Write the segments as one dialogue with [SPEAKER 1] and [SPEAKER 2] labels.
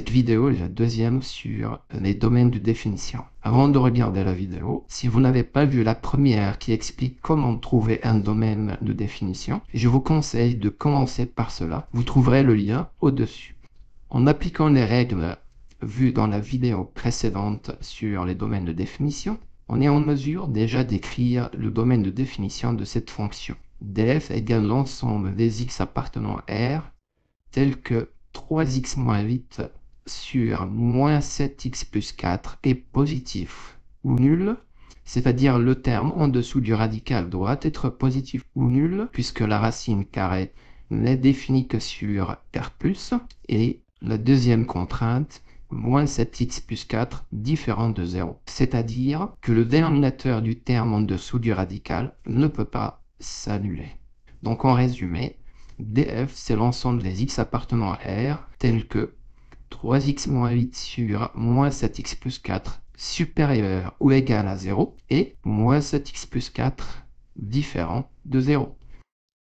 [SPEAKER 1] Cette vidéo est la deuxième sur les domaines de définition. Avant de regarder la vidéo, si vous n'avez pas vu la première qui explique comment trouver un domaine de définition, je vous conseille de commencer par cela. Vous trouverez le lien au-dessus. En appliquant les règles vues dans la vidéo précédente sur les domaines de définition, on est en mesure déjà d'écrire le domaine de définition de cette fonction. df égale l'ensemble des x appartenant à R, tel que 3x moins 8 sur moins 7x plus 4 est positif ou nul, c'est-à-dire le terme en dessous du radical doit être positif ou nul, puisque la racine carrée n'est définie que sur R+, et la deuxième contrainte, moins 7x plus 4 différent de 0. C'est-à-dire que le dénominateur du terme en dessous du radical ne peut pas s'annuler. Donc en résumé, df c'est l'ensemble des x appartenant à R, tel que 3x moins 8 sur moins 7x plus 4 supérieur ou égal à 0 et moins 7x plus 4 différent de 0.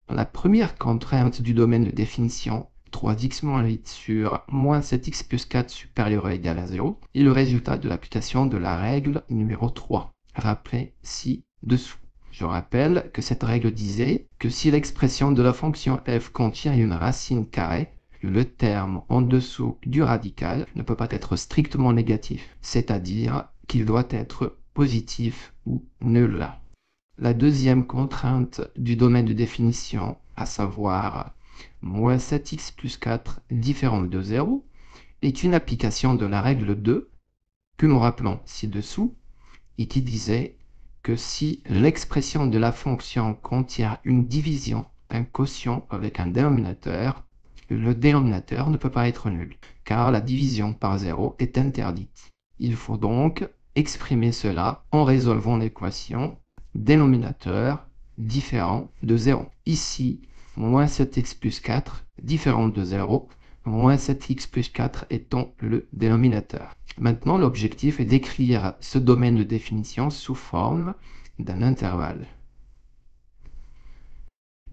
[SPEAKER 1] La première contrainte du domaine de définition, 3x moins 8 sur moins 7x plus 4 supérieur ou égal à 0, est le résultat de l'application de la règle numéro 3, rappelée ci-dessous. Je rappelle que cette règle disait que si l'expression de la fonction f contient une racine carrée, le terme en dessous du radical ne peut pas être strictement négatif, c'est-à-dire qu'il doit être positif ou nul. La deuxième contrainte du domaine de définition, à savoir moins 7x plus 4 différent de 0, est une application de la règle 2 que nous rappelons ci-dessous et qui disait que si l'expression de la fonction contient une division, un quotient avec un dénominateur, le dénominateur ne peut pas être nul, car la division par 0 est interdite. Il faut donc exprimer cela en résolvant l'équation dénominateur différent de 0. Ici, moins 7x plus 4 différent de 0, moins 7x plus 4 étant le dénominateur. Maintenant, l'objectif est d'écrire ce domaine de définition sous forme d'un intervalle.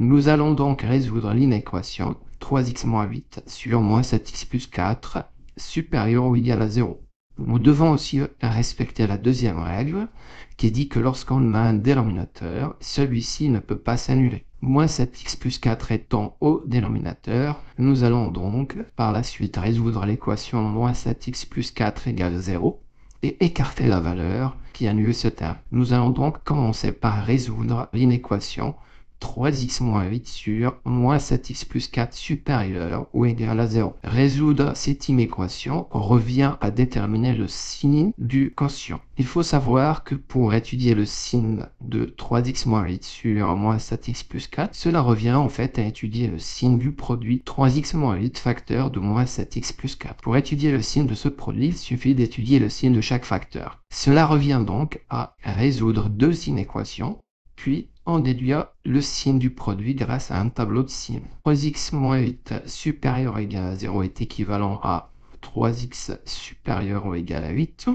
[SPEAKER 1] Nous allons donc résoudre l'inéquation 3x moins 8 sur moins 7x plus 4 supérieur ou égal à 0. Nous devons aussi respecter la deuxième règle qui dit que lorsqu'on a un dénominateur, celui-ci ne peut pas s'annuler. Moins 7x plus 4 étant au dénominateur, nous allons donc par la suite résoudre l'équation moins 7x plus 4 égale 0 et écarter la valeur qui annule ce terme. Nous allons donc commencer par résoudre l'inéquation 3x moins 8 sur moins 7x plus 4 supérieur ou égal à 0. Résoudre cette inéquation revient à déterminer le signe du quotient. Il faut savoir que pour étudier le signe de 3x moins 8 sur moins 7x plus 4, cela revient en fait à étudier le signe du produit 3x moins 8 facteur de moins 7x plus 4. Pour étudier le signe de ce produit, il suffit d'étudier le signe de chaque facteur. Cela revient donc à résoudre deux inéquations, puis on déduira le signe du produit grâce à un tableau de signes. 3x moins 8 supérieur ou égal à 0 est équivalent à 3x supérieur ou égal à 8,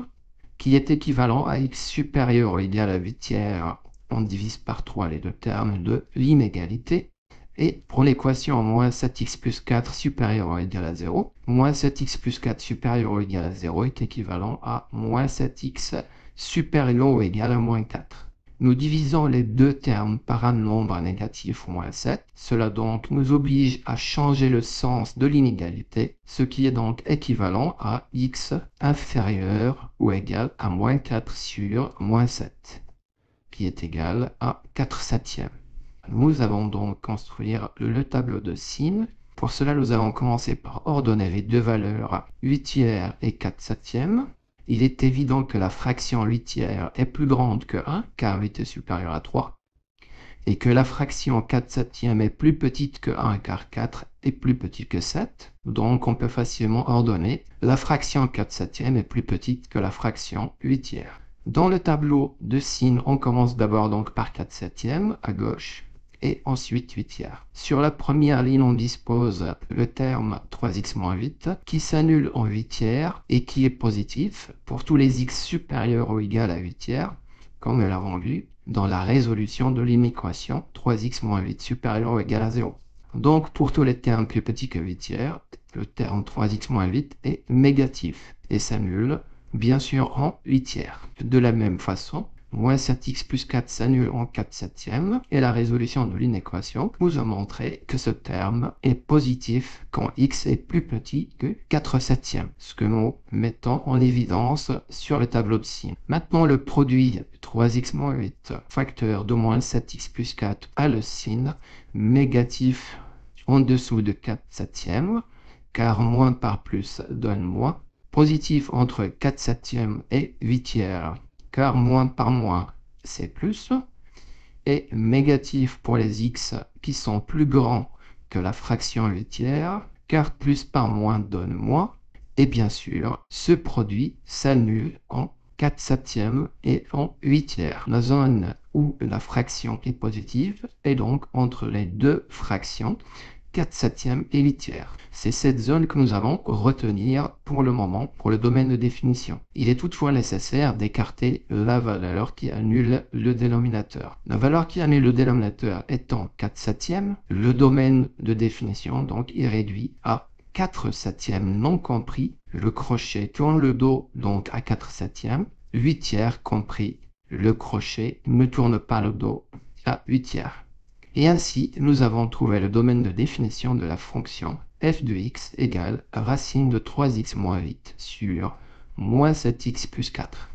[SPEAKER 1] qui est équivalent à x supérieur ou égal à 8 tiers. On divise par 3 les deux termes de l'inégalité. Et pour l'équation moins 7x plus 4 supérieur ou égal à 0, moins 7x plus 4 supérieur ou égal à 0 est équivalent à moins 7x supérieur ou égal à moins 4. Nous divisons les deux termes par un nombre négatif moins 7. Cela donc nous oblige à changer le sens de l'inégalité, ce qui est donc équivalent à x inférieur ou égal à moins 4 sur moins 7, qui est égal à 4 septièmes. Nous allons donc construire le tableau de signes. Pour cela, nous allons commencer par ordonner les deux valeurs 8 tiers et 4 septièmes. Il est évident que la fraction 8 tiers est plus grande que 1, car 8 est supérieur à 3, et que la fraction 4 septièmes est plus petite que 1, car 4 est plus petit que 7. Donc on peut facilement ordonner la fraction 4 septièmes est plus petite que la fraction 8 tiers. Dans le tableau de signes, on commence d'abord donc par 4 septièmes à gauche, et ensuite 8 tiers. Sur la première ligne, on dispose le terme 3x moins 8 qui s'annule en 8 tiers et qui est positif pour tous les x supérieurs ou égal à 8 tiers, comme nous l'avons vu dans la résolution de l'inéquation 3x moins 8 supérieur ou égal à 0. Donc pour tous les termes plus petits que 8 tiers, le terme 3x moins 8 est négatif et s'annule bien sûr en 8 tiers. De la même façon, moins 7x plus 4 s'annule en 4 septièmes et la résolution de l'inéquation nous a montré que ce terme est positif quand x est plus petit que 4 septièmes, ce que nous mettons en évidence sur le tableau de signes. Maintenant, le produit 3x moins 8 facteur de moins 7x plus 4 a le signe négatif en dessous de 4 septièmes, car moins par plus donne moins, positif entre 4 septièmes et 8 tiers, car moins par moins c'est plus, et négatif pour les x qui sont plus grands que la fraction 8 tiers, car plus par moins donne moins, et bien sûr, ce produit s'annule en 4 septièmes et en 8 tiers. La zone où la fraction est positive est donc entre les deux fractions, 4 septièmes et 8 tiers. C'est cette zone que nous allons retenir pour le moment pour le domaine de définition. Il est toutefois nécessaire d'écarter la valeur qui annule le dénominateur. La valeur qui annule le dénominateur étant 4 septièmes, le domaine de définition donc est réduit à 4 septièmes non compris, le crochet tourne le dos donc à 4 septièmes, 8 tiers compris, le crochet ne tourne pas le dos à 8 tiers. Et ainsi, nous avons trouvé le domaine de définition de la fonction f de x égale racine de 3x moins 8 sur moins 7x plus 4.